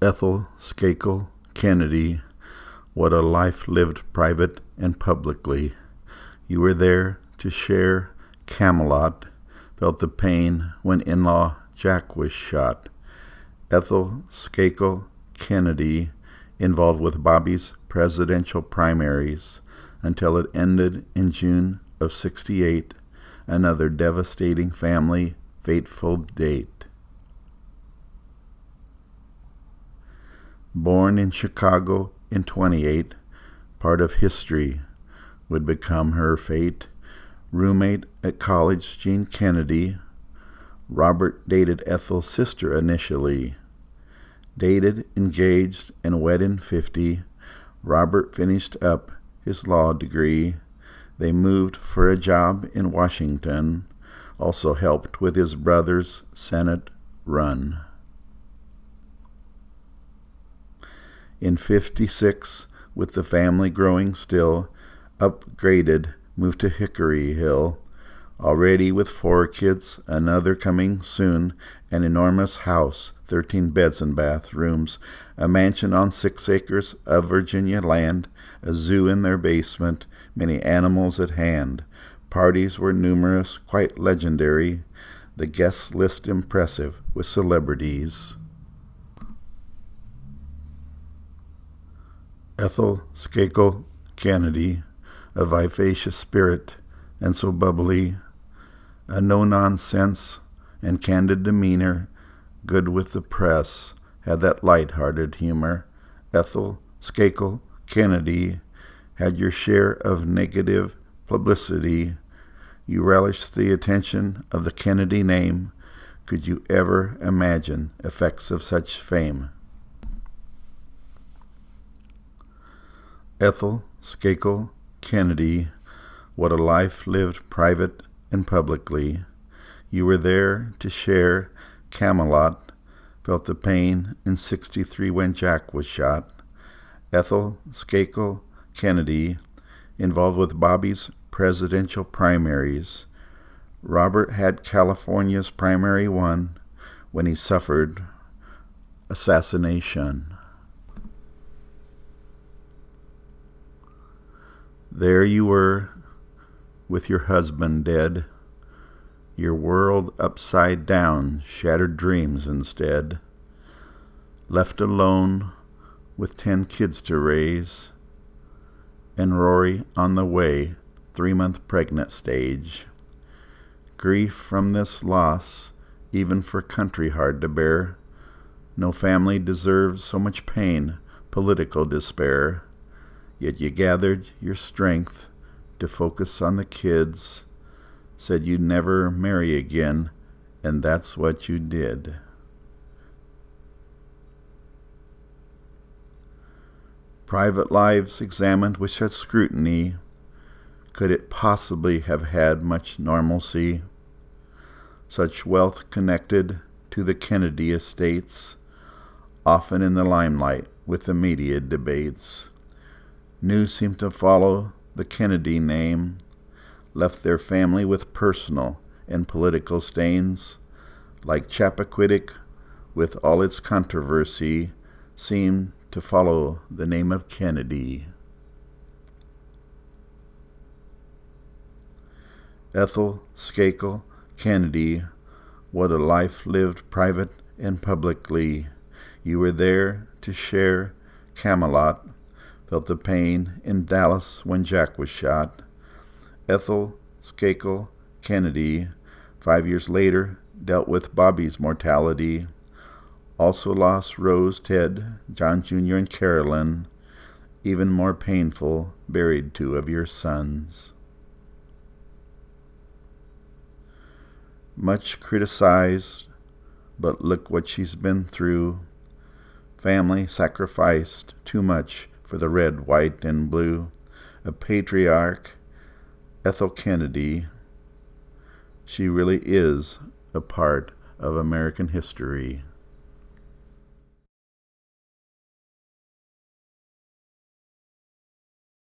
Ethel Kennedy, what a life lived private and publicly. You were there to share Camelot, felt the pain when in-law Jack was shot. Ethel Kennedy, involved with Bobby's presidential primaries until it ended in June of '68, another devastating family fateful date. Born in Chicago in '28, part of history would become her fate. Roommate at college, Jean Kennedy. Robert dated Ethel's sister initially. Dated, engaged, and wed in '50. Robert finished up his law degree. They moved for a job in Washington, also helped with his brother's Senate run. In '56, with the family growing still, upgraded, moved to Hickory Hill. Already with 4 kids, another coming soon, an enormous house, 13 beds and bathrooms, a mansion on 6 acres of Virginia land, a zoo in their basement, many animals at hand. Parties were numerous, quite legendary, the guest list impressive with celebrities. Ethel Kennedy, a vivacious spirit and so bubbly, a no-nonsense and candid demeanor, good with the press, had that light-hearted humor. Ethel Kennedy had your share of negative publicity. You relished the attention of the Kennedy name. Could you ever imagine effects of such fame? Ethel Kennedy, what a life lived private and publicly. You were there to share Camelot, felt the pain in '63 when Jack was shot. Ethel Kennedy, involved with Bobby's presidential primaries. Robert had California's primary won when he suffered assassination. There you were, with your husband dead, your world upside down, shattered dreams instead, left alone with 10 kids to raise, and Rory on the way, 3-month pregnant stage. Grief from this loss, even for country hard to bear. No family deserves so much pain, political despair. Yet you gathered your strength to focus on the kids, said you'd never marry again, and that's what you did. Private lives examined with such scrutiny, could it possibly have had much normalcy? Such wealth connected to the Kennedy estates, often in the limelight with the media debates. News seemed to follow the Kennedy name, left their family with personal and political stains, like Chappaquiddick, with all its controversy, seemed to follow the name of Kennedy. Ethel Kennedy, what a life lived private and publicly. You were there to share Camelot, felt the pain in Dallas when Jack was shot. Ethel Kennedy, 5 years later, dealt with Bobby's mortality. Also lost Rose, Ted, John Jr., and Carolyn. Even more painful, buried 2 of your sons. Much criticized, but look what she's been through. Family sacrificed too much for the red, white, and blue. A patriarch, Ethel Kennedy. She really is a part of American history.